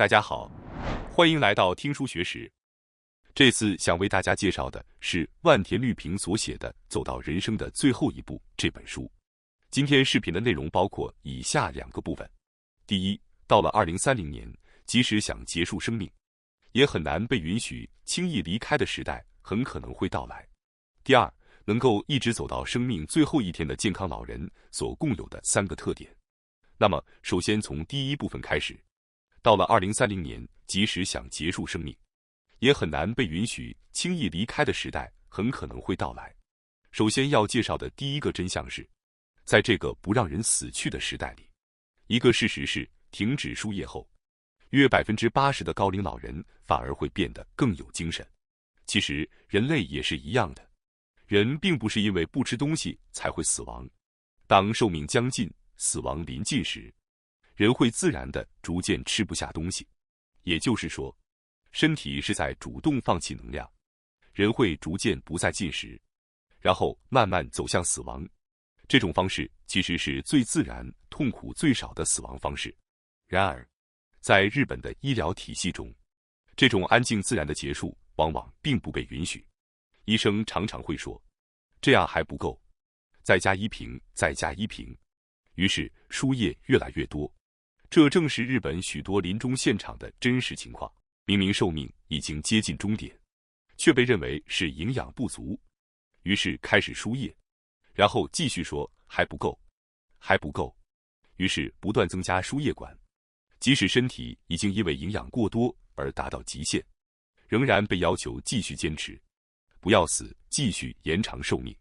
大家好，欢迎来到听书学史。这次想为大家介绍的是万田绿平所写的《走到人生的最后一步》这本书。今天视频的内容包括以下2个部分：第一，到了2030年，即使想结束生命，也很难被允许轻易离开的时代很可能会到来。第二，能够一直走到生命最后一天的健康老人所共有的3个特点。那么，首先从第一部分开始。到了2030年，即使想结束生命，也很难被允许轻易离开的时代很可能会到来。首先要介绍的第一个真相是，在这个不让人死去的时代里，一个事实是，停止输液后，约80%的高龄老人反而会变得更有精神。其实人类也是一样的，人并不是因为不吃东西才会死亡。当寿命将近，死亡临近时，人会自然地逐渐吃不下东西，也就是说，身体是在主动放弃能量，人会逐渐不再进食，然后慢慢走向死亡。这种方式其实是最自然、痛苦最少的死亡方式。然而，在日本的医疗体系中，这种安静自然的结束往往并不被允许。医生常常会说，这样还不够，再加1瓶，再加1瓶。于是输液越来越多。这正是日本许多临终现场的真实情况。明明寿命已经接近终点，却被认为是营养不足，于是开始输液，然后继续说还不够，还不够，于是不断增加输液管。即使身体已经因为营养过多而达到极限，仍然被要求继续坚持，不要死，继续延长寿命。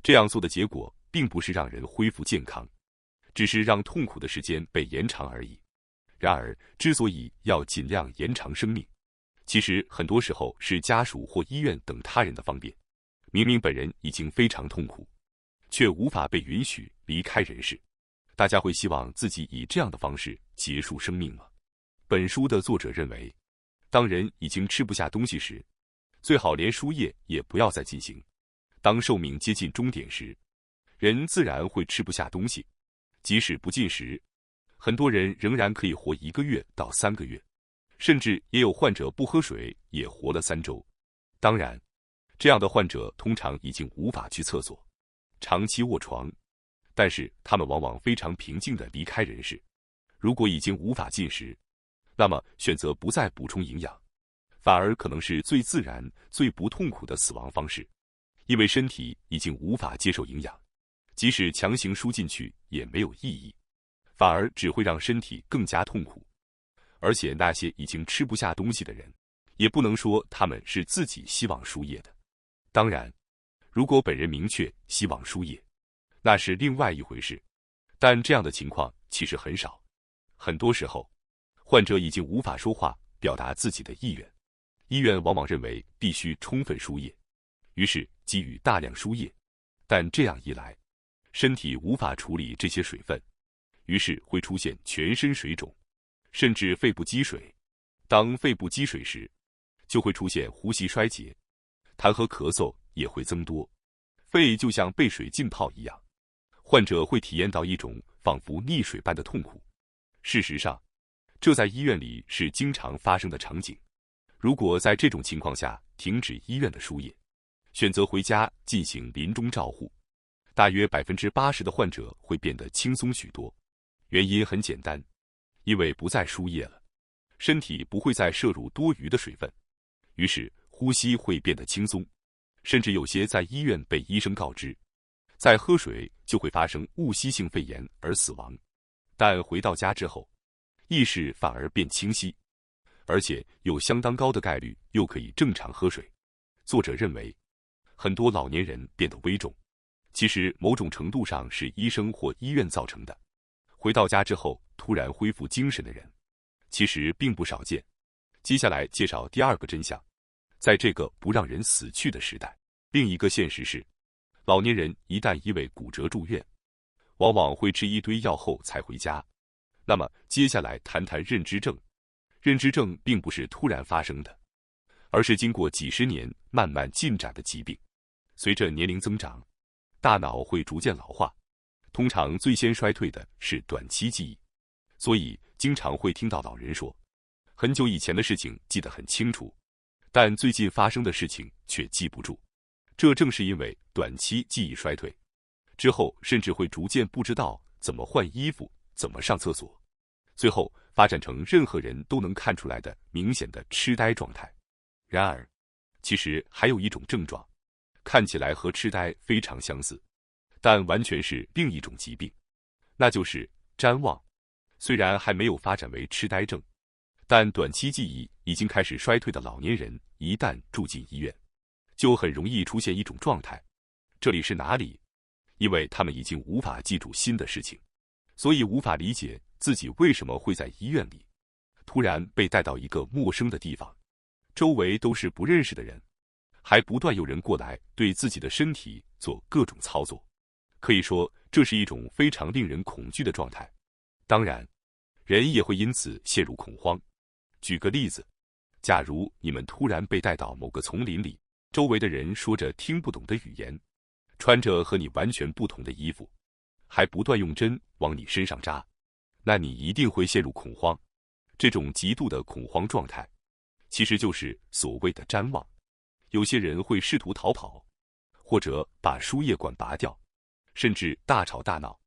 这样做的结果并不是让人恢复健康，只是让痛苦的时间被延长而已。然而，之所以要尽量延长生命，其实很多时候是家属或医院等他人的方便。明明本人已经非常痛苦，却无法被允许离开人世。大家会希望自己以这样的方式结束生命吗？本书的作者认为，当人已经吃不下东西时，最好连输液也不要再进行。当寿命接近终点时，人自然会吃不下东西。即使不进食，很多人仍然可以活1个月到3个月，甚至也有患者不喝水也活了3周。当然，这样的患者通常已经无法去厕所，长期卧床，但是他们往往非常平静地离开人世。如果已经无法进食，那么选择不再补充营养，反而可能是最自然、最不痛苦的死亡方式，因为身体已经无法接受营养。即使强行输进去也没有意义，反而只会让身体更加痛苦。而且那些已经吃不下东西的人，也不能说他们是自己希望输液的。当然，如果本人明确希望输液，那是另外一回事，但这样的情况其实很少。很多时候，患者已经无法说话，表达自己的意愿，医院往往认为必须充分输液，于是给予大量输液，但这样一来，身体无法处理这些水分，于是会出现全身水肿，甚至肺部积水。当肺部积水时，就会出现呼吸衰竭，痰和咳嗽也会增多，肺就像被水浸泡一样，患者会体验到一种仿佛溺水般的痛苦。事实上，这在医院里是经常发生的场景。如果在这种情况下停止医院的输液，选择回家进行临终照护，大约80%的患者会变得轻松许多。原因很简单，因为不再输液了，身体不会再摄入多余的水分，于是呼吸会变得轻松。甚至有些在医院被医生告知，再喝水就会发生误吸性肺炎而死亡。但回到家之后，意识反而变清晰，而且有相当高的概率又可以正常喝水。作者认为，很多老年人变得危重，其实某种程度上是医生或医院造成的。回到家之后突然恢复精神的人，其实并不少见。接下来介绍第2个真相，在这个不让人死去的时代，另一个现实是，老年人一旦因为骨折住院，往往会吃一堆药后才回家。那么接下来谈谈认知症。认知症并不是突然发生的，而是经过几十年慢慢进展的疾病。随着年龄增长，大脑会逐渐老化，通常最先衰退的是短期记忆，所以经常会听到老人说，很久以前的事情记得很清楚，但最近发生的事情却记不住。这正是因为短期记忆衰退，之后甚至会逐渐不知道怎么换衣服、怎么上厕所，最后发展成任何人都能看出来的明显的痴呆状态。然而，其实还有一种症状，看起来和痴呆非常相似，但完全是另一种疾病，那就是谵妄。虽然还没有发展为痴呆症，但短期记忆已经开始衰退的老年人，一旦住进医院，就很容易出现一种状态：这里是哪里？因为他们已经无法记住新的事情，所以无法理解自己为什么会在医院里，突然被带到一个陌生的地方，周围都是不认识的人，还不断有人过来对自己的身体做各种操作。可以说，这是一种非常令人恐惧的状态。当然，人也会因此陷入恐慌。举个例子，假如你们突然被带到某个丛林里，周围的人说着听不懂的语言，穿着和你完全不同的衣服，还不断用针往你身上扎，那你一定会陷入恐慌。这种极度的恐慌状态，其实就是所谓的谵妄。有些人会试图逃跑，或者把输液管拔掉，甚至大吵大闹，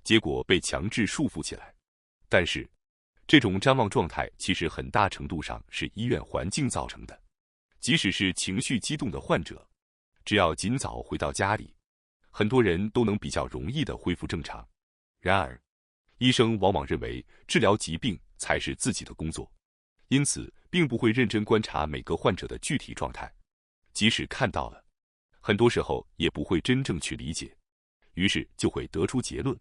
结果被强制束缚起来。但是，这种谵妄状态其实很大程度上是医院环境造成的。即使是情绪激动的患者，只要尽早回到家里，很多人都能比较容易地恢复正常。然而，医生往往认为治疗疾病才是自己的工作，因此并不会认真观察每个患者的具体状态。即使看到了，很多时候也不会真正去理解，于是就会得出结论：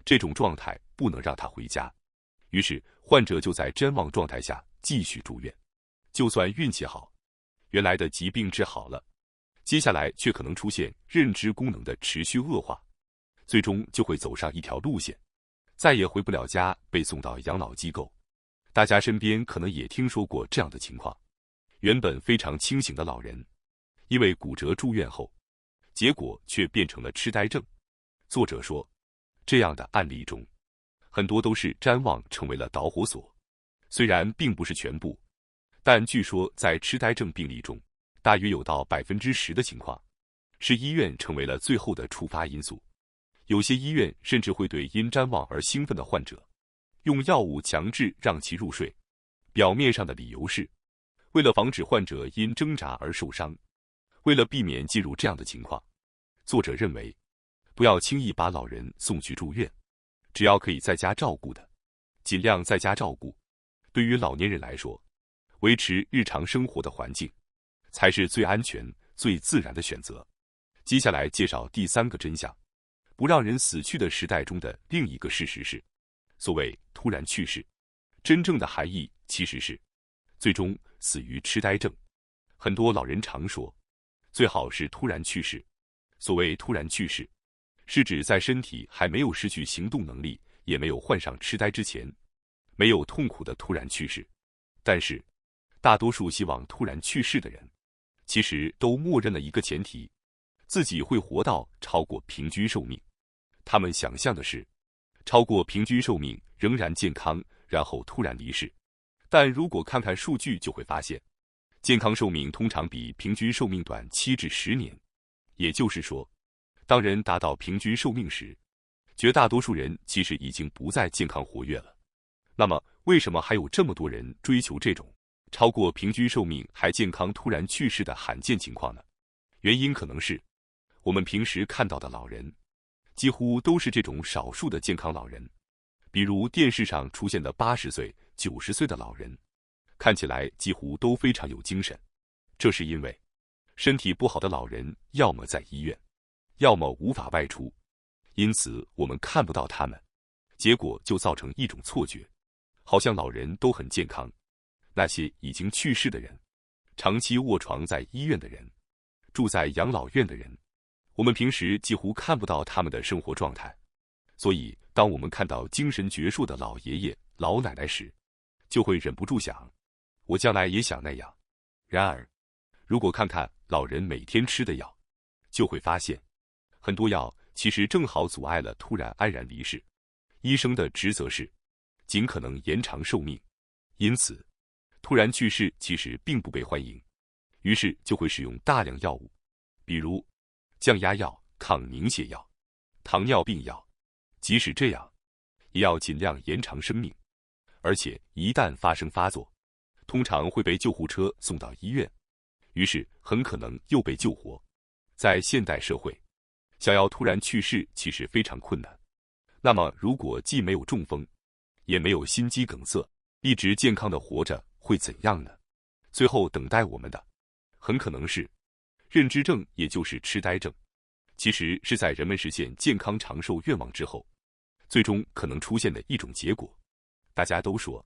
这种状态不能让他回家。于是患者就在谵妄状态下继续住院，就算运气好，原来的疾病治好了，接下来却可能出现认知功能的持续恶化，最终就会走上一条路线，再也回不了家，被送到养老机构。大家身边可能也听说过这样的情况，原本非常清醒的老人，因为骨折住院后，结果却变成了痴呆症。作者说，这样的案例中，很多都是谵妄成为了导火索，虽然并不是全部，但据说在痴呆症病例中，大约有到10%的情况，是医院成为了最后的触发因素。有些医院甚至会对因谵妄而兴奋的患者，用药物强制让其入睡，表面上的理由是，为了防止患者因挣扎而受伤。为了避免进入这样的情况，作者认为，不要轻易把老人送去住院，只要可以在家照顾的，尽量在家照顾。对于老年人来说，维持日常生活的环境，才是最安全、最自然的选择。接下来介绍第3个真相，不让人死去的时代中的另一个事实是，所谓突然去世，真正的含义其实是，最终死于痴呆症。很多老人常说，最好是突然去世。所谓突然去世，是指在身体还没有失去行动能力，也没有患上痴呆之前，没有痛苦的突然去世。但是，大多数希望突然去世的人，其实都默认了一个前提，自己会活到超过平均寿命。他们想象的是，超过平均寿命仍然健康，然后突然离世。但如果看看数据，就会发现，健康寿命通常比平均寿命短7至10年。也就是说，当人达到平均寿命时，绝大多数人其实已经不再健康活跃了。那么，为什么还有这么多人追求这种超过平均寿命还健康突然去世的罕见情况呢？原因可能是，我们平时看到的老人，几乎都是这种少数的健康老人。比如电视上出现的80岁、90岁的老人，看起来几乎都非常有精神。这是因为，身体不好的老人要么在医院，要么无法外出，因此我们看不到他们，结果就造成一种错觉，好像老人都很健康。那些已经去世的人，长期卧床在医院的人，住在养老院的人，我们平时几乎看不到他们的生活状态。所以，当我们看到精神矍铄的老爷爷、老奶奶时，就会忍不住想，我将来也想那样。然而，如果看看老人每天吃的药，就会发现，很多药其实正好阻碍了突然安然离世。医生的职责是尽可能延长寿命，因此，突然去世其实并不被欢迎，于是就会使用大量药物，比如降压药、抗凝血药、糖尿病药。即使这样，也要尽量延长生命，而且一旦发生发作，通常会被救护车送到医院，于是很可能又被救活。在现代社会，想要突然去世其实非常困难。那么，如果既没有中风，也没有心肌梗塞，一直健康的活着，会怎样呢？最后等待我们的，很可能是认知症，也就是痴呆症。其实是在人们实现健康长寿愿望之后，最终可能出现的一种结果。大家都说，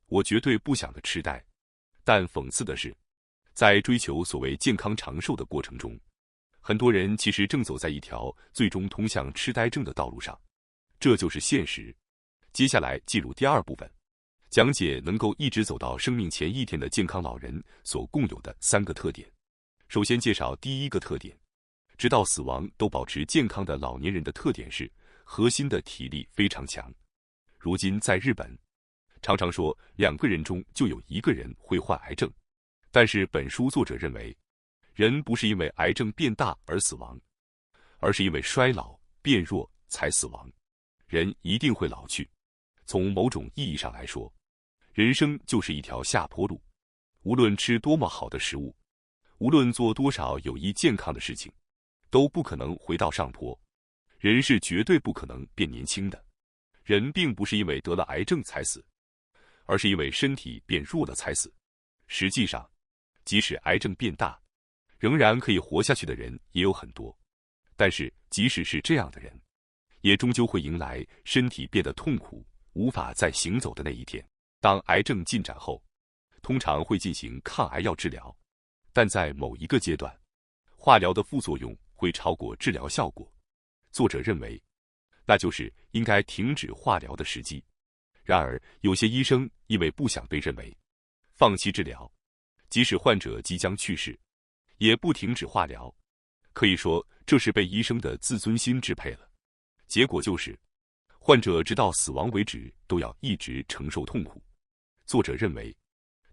我绝对不想的痴呆，但讽刺的是，在追求所谓健康长寿的过程中，很多人其实正走在一条最终通向痴呆症的道路上，这就是现实。接下来进入第二部分，讲解能够一直走到生命前一天的健康老人所共有的3个特点。首先介绍第一个特点，直到死亡都保持健康的老年人的特点是核心的体力非常强。如今在日本，常常说2个人中就有1个人会患癌症，但是本书作者认为，人不是因为癌症变大而死亡，而是因为衰老变弱才死亡。人一定会老去，从某种意义上来说，人生就是一条下坡路。无论吃多么好的食物，无论做多少有益健康的事情，都不可能回到上坡。人是绝对不可能变年轻的。人并不是因为得了癌症才死，而是因为身体变弱了才死。实际上，即使癌症变大，仍然可以活下去的人也有很多。但是即使是这样的人，也终究会迎来身体变得痛苦，无法再行走的那一天。当癌症进展后，通常会进行抗癌药治疗，但在某一个阶段，化疗的副作用会超过治疗效果。作者认为，那就是应该停止化疗的时机。然而，有些医生因为不想被认为放弃治疗，即使患者即将去世，也不停止化疗。可以说，这是被医生的自尊心支配了。结果就是，患者直到死亡为止都要一直承受痛苦。作者认为，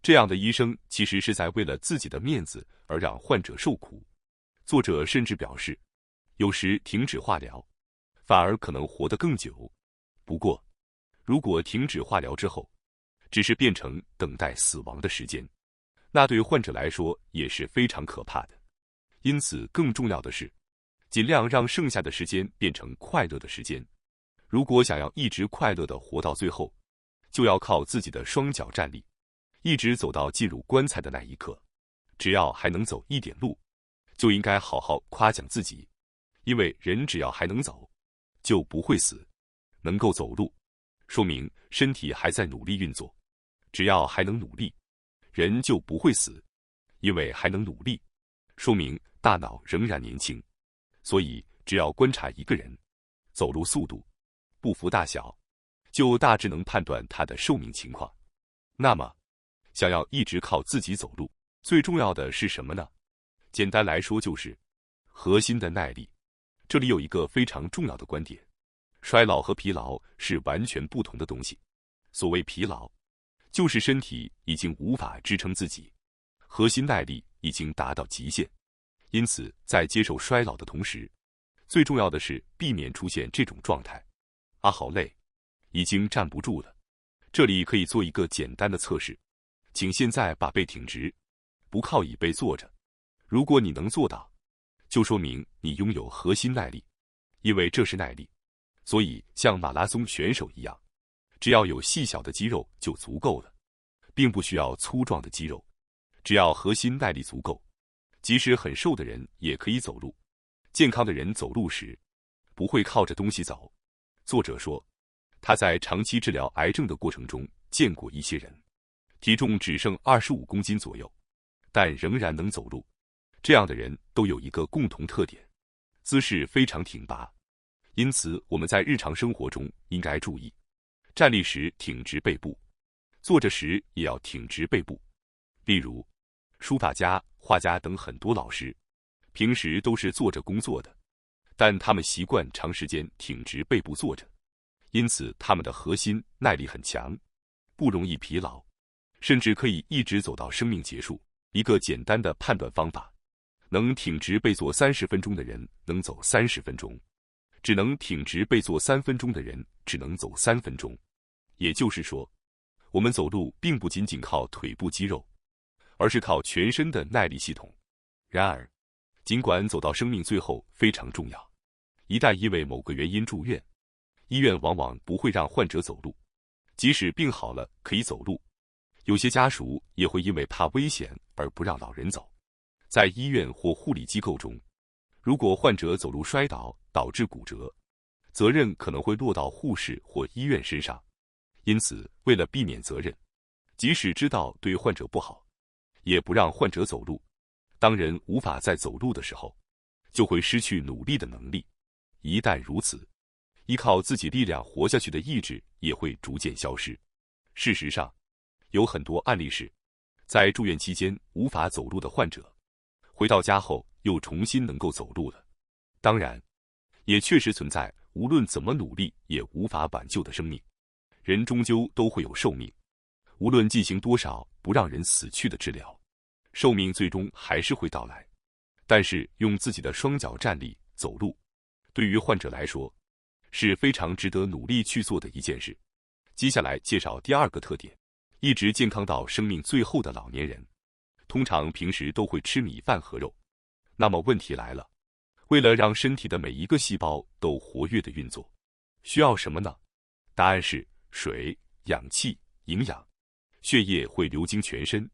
这样的医生其实是在为了自己的面子而让患者受苦。作者甚至表示，有时停止化疗，反而可能活得更久。不过，如果停止化疗之后，只是变成等待死亡的时间，那对患者来说也是非常可怕的。因此，更重要的是，尽量让剩下的时间变成快乐的时间。如果想要一直快乐地活到最后，就要靠自己的双脚站立，一直走到进入棺材的那一刻。只要还能走一点路，就应该好好夸奖自己，因为人只要还能走，就不会死。能够走路，说明身体还在努力运作。只要还能努力，人就不会死，因为还能努力，说明大脑仍然年轻。所以，只要观察一个人走路速度、步幅大小，就大致能判断他的寿命情况。那么，想要一直靠自己走路，最重要的是什么呢？简单来说就是核心的耐力。这里有一个非常重要的观点，衰老和疲劳是完全不同的东西。所谓疲劳，就是身体已经无法支撑自己，核心耐力已经达到极限。因此，在接受衰老的同时，最重要的是避免出现这种状态。啊，好累，已经站不住了。这里可以做一个简单的测试，请现在把背挺直，不靠椅背坐着。如果你能做到，就说明你拥有核心耐力，因为这是耐力。所以，像马拉松选手一样，只要有细小的肌肉就足够了，并不需要粗壮的肌肉。只要核心耐力足够，即使很瘦的人也可以走路。健康的人走路时，不会靠着东西走。作者说，他在长期治疗癌症的过程中见过一些人，体重只剩25公斤左右，但仍然能走路。这样的人都有一个共同特点，姿势非常挺拔。因此，我们在日常生活中应该注意，站立时挺直背部，坐着时也要挺直背部。例如，书法家、画家等很多老师，平时都是坐着工作的，但他们习惯长时间挺直背部坐着，因此他们的核心耐力很强，不容易疲劳，甚至可以一直走到生命结束。一个简单的判断方法：能挺直背坐30分钟的人能走30分钟，只能挺直背坐3分钟的人只能走3分钟。也就是说，我们走路并不仅仅靠腿部肌肉，而是靠全身的耐力系统。然而，尽管走到生命最后非常重要，一旦因为某个原因住院，医院往往不会让患者走路，即使病好了可以走路，有些家属也会因为怕危险而不让老人走。在医院或护理机构中，如果患者走路摔倒导致骨折，责任可能会落到护士或医院身上。因此，为了避免责任，即使知道对患者不好，也不让患者走路。当人无法再走路的时候，就会失去努力的能力。一旦如此，依靠自己力量活下去的意志也会逐渐消失。事实上，有很多案例是，在住院期间无法走路的患者，回到家后又重新能够走路了。当然，也确实存在无论怎么努力也无法挽救的生命。人终究都会有寿命，无论进行多少不让人死去的治疗，寿命最终还是会到来。但是用自己的双脚站立走路，对于患者来说是非常值得努力去做的一件事。接下来介绍第二个特点：一直健康到生命最后的老年人，通常平时都会吃米饭和肉。那么问题来了，为了让身体的每一个细胞都活跃的运作，需要什么呢？答案是水、氧气、营养。血液会流经全身，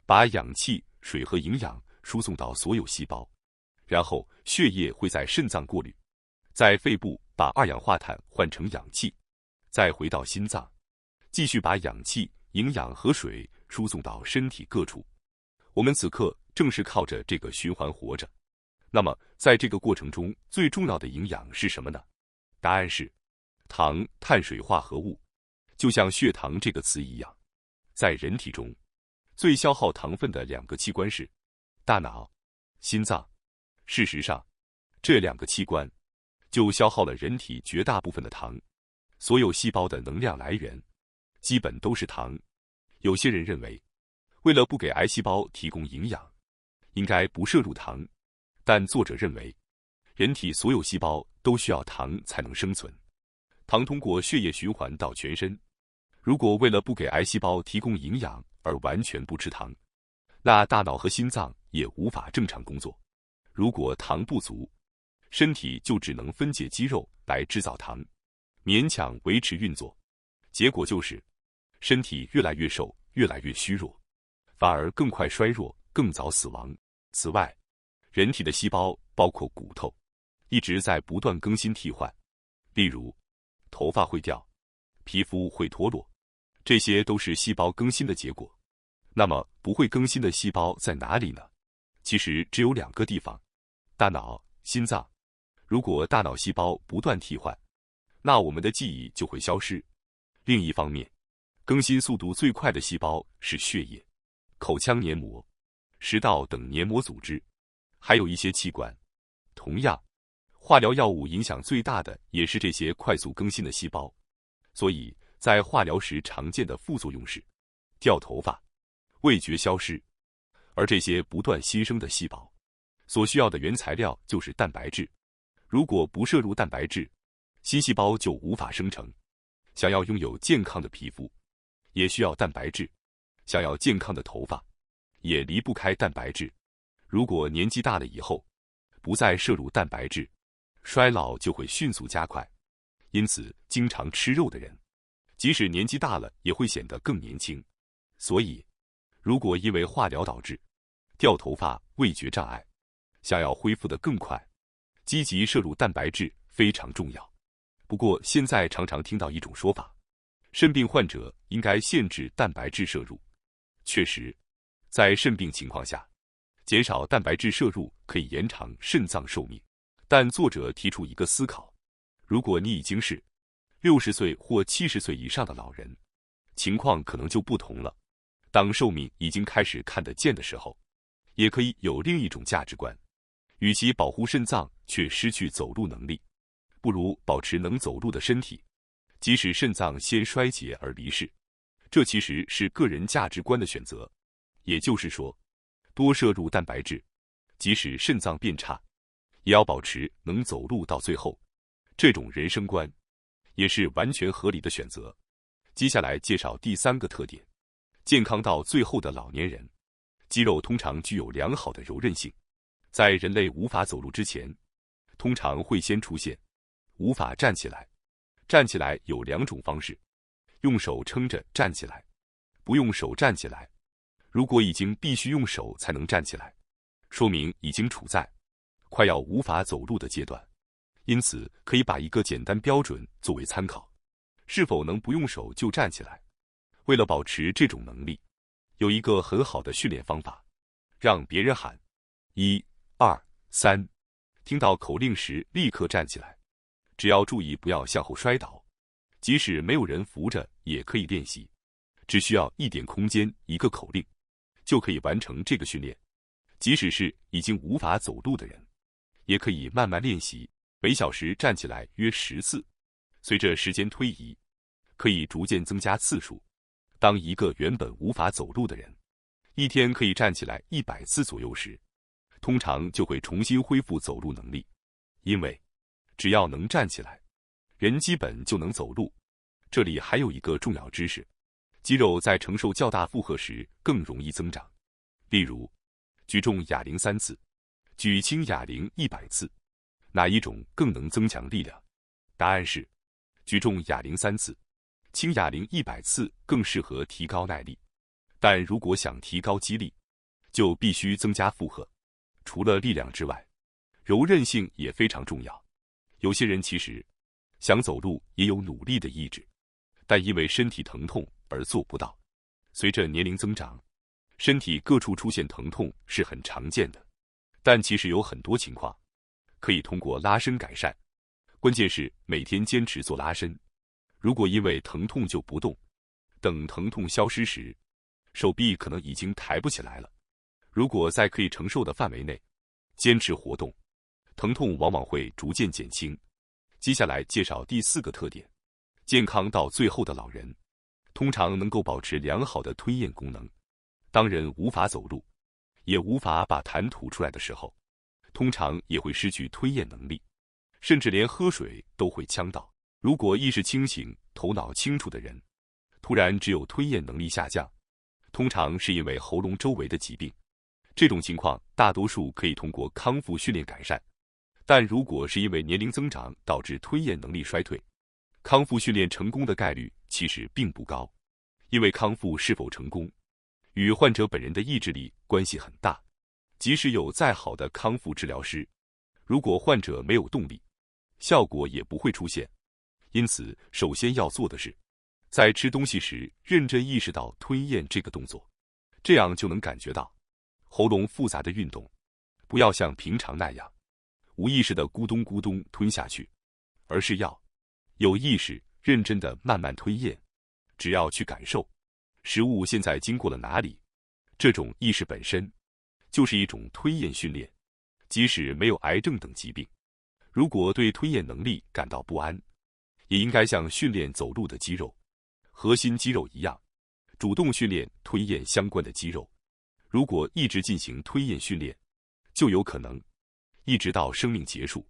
把氧气、水和营养输送到所有细胞，然后血液会在肾脏过滤，在肺部把二氧化碳换成氧气，再回到心脏，继续把氧气、营养和水输送到身体各处。我们此刻正是靠着这个循环活着。那么在这个过程中最重要的营养是什么呢？答案是糖、碳水化合物。就像血糖这个词一样，在人体中最消耗糖分的2个器官是大脑、心脏。事实上，这2个器官就消耗了人体绝大部分的糖。所有细胞的能量来源基本都是糖。有些人认为，为了不给癌细胞提供营养，应该不摄入糖。但作者认为，人体所有细胞都需要糖才能生存。糖通过血液循环到全身，如果为了不给癌细胞提供营养而完全不吃糖，那大脑和心脏也无法正常工作。如果糖不足，身体就只能分解肌肉来制造糖，勉强维持运作。结果就是身体越来越瘦，越来越虚弱，反而更快衰弱，更早死亡。此外，人体的细胞包括骨头，一直在不断更新替换。例如，头发会掉，皮肤会脱落，这些都是细胞更新的结果。那么不会更新的细胞在哪里呢？其实只有2个地方：大脑、心脏。如果大脑细胞不断替换，那我们的记忆就会消失。另一方面，更新速度最快的细胞是血液、口腔黏膜、食道等黏膜组织，还有一些器官。同样，化疗药物影响最大的也是这些快速更新的细胞。所以在化疗时常见的副作用是掉头发、味觉消失。而这些不断新生的细胞所需要的原材料就是蛋白质。如果不摄入蛋白质，新细胞就无法生成。想要拥有健康的皮肤，也需要蛋白质；想要健康的头发，也离不开蛋白质。如果年纪大了以后不再摄入蛋白质，衰老就会迅速加快。因此，经常吃肉的人，即使年纪大了也会显得更年轻。所以，如果因为化疗导致掉头发、味觉障碍，想要恢复得更快，积极摄入蛋白质非常重要。不过，现在常常听到一种说法，肾病患者应该限制蛋白质摄入。确实，在肾病情况下，减少蛋白质摄入可以延长肾脏寿命。但作者提出一个思考：如果你已经是60岁或70岁以上的老人，情况可能就不同了。当寿命已经开始看得见的时候，也可以有另一种价值观：与其保护肾脏却失去走路能力，不如保持能走路的身体，即使肾脏先衰竭而离世，这其实是个人价值观的选择。也就是说，多摄入蛋白质，即使肾脏变差，也要保持能走路到最后。这种人生观也是完全合理的选择。接下来介绍第3个特点：健康到最后的老年人。肌肉通常具有良好的柔韧性，在人类无法走路之前，通常会先出现无法站起来。站起来有2种方式：用手撑着站起来，不用手站起来。如果已经必须用手才能站起来，说明已经处在快要无法走路的阶段。因此，可以把一个简单标准作为参考：是否能不用手就站起来？为了保持这种能力，有一个很好的训练方法，让别人喊1、2、3，听到口令时立刻站起来，只要注意不要向后摔倒。即使没有人扶着也可以练习，只需要一点空间，一个口令，就可以完成这个训练。即使是已经无法走路的人，也可以慢慢练习，每小时站起来约10次。随着时间推移，可以逐渐增加次数。当一个原本无法走路的人一天可以站起来100次左右时，通常就会重新恢复走路能力。因为只要能站起来，人基本就能走路。这里还有一个重要知识：肌肉在承受较大负荷时更容易增长。例如，举重哑铃3次，举轻哑铃100次，哪一种更能增强力量？答案是，举重哑铃3次，轻哑铃100次更适合提高耐力。但如果想提高肌力，就必须增加负荷。除了力量之外，柔韧性也非常重要。有些人其实想走路也有努力的意志，但因为身体疼痛而做不到。随着年龄增长，身体各处出现疼痛是很常见的，但其实有很多情况可以通过拉伸改善。关键是每天坚持做拉伸。如果因为疼痛就不动，等疼痛消失时，手臂可能已经抬不起来了。如果在可以承受的范围内坚持活动，疼痛往往会逐渐减轻。接下来介绍第4个特点：健康到最后的老人通常能够保持良好的吞咽功能。当人无法走路，也无法把痰吐出来的时候，通常也会失去吞咽能力，甚至连喝水都会呛到。如果意识清醒、头脑清楚的人突然只有吞咽能力下降，通常是因为喉咙周围的疾病。这种情况大多数可以通过康复训练改善，但如果是因为年龄增长导致吞咽能力衰退，康复训练成功的概率其实并不高。因为康复是否成功与患者本人的意志力关系很大。即使有再好的康复治疗师，如果患者没有动力，效果也不会出现。因此，首先要做的是，在吃东西时认真意识到吞咽这个动作，这样就能感觉到喉咙复杂的运动，不要像平常那样无意识的咕咚咕咚吞下去，而是要有意识、认真的慢慢吞咽。只要去感受食物现在经过了哪里，这种意识本身就是一种吞咽训练。即使没有癌症等疾病，如果对吞咽能力感到不安，也应该像训练走路的肌肉、核心肌肉一样，主动训练吞咽相关的肌肉。如果一直进行吞咽训练，就有可能一直到生命结束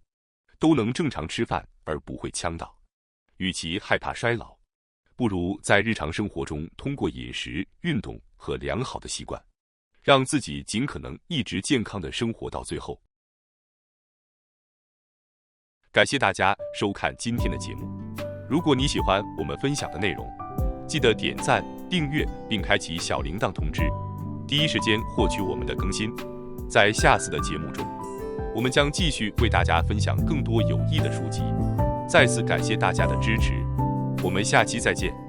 都能正常吃饭而不会呛到。与其害怕衰老，不如在日常生活中通过饮食、运动和良好的习惯，让自己尽可能一直健康的生活到最后。感谢大家收看今天的节目。如果你喜欢我们分享的内容，记得点赞、订阅并开启小铃铛通知，第一时间获取我们的更新。在下次的节目中，我们将继续为大家分享更多有益的书籍。再次感谢大家的支持，我们下期再见。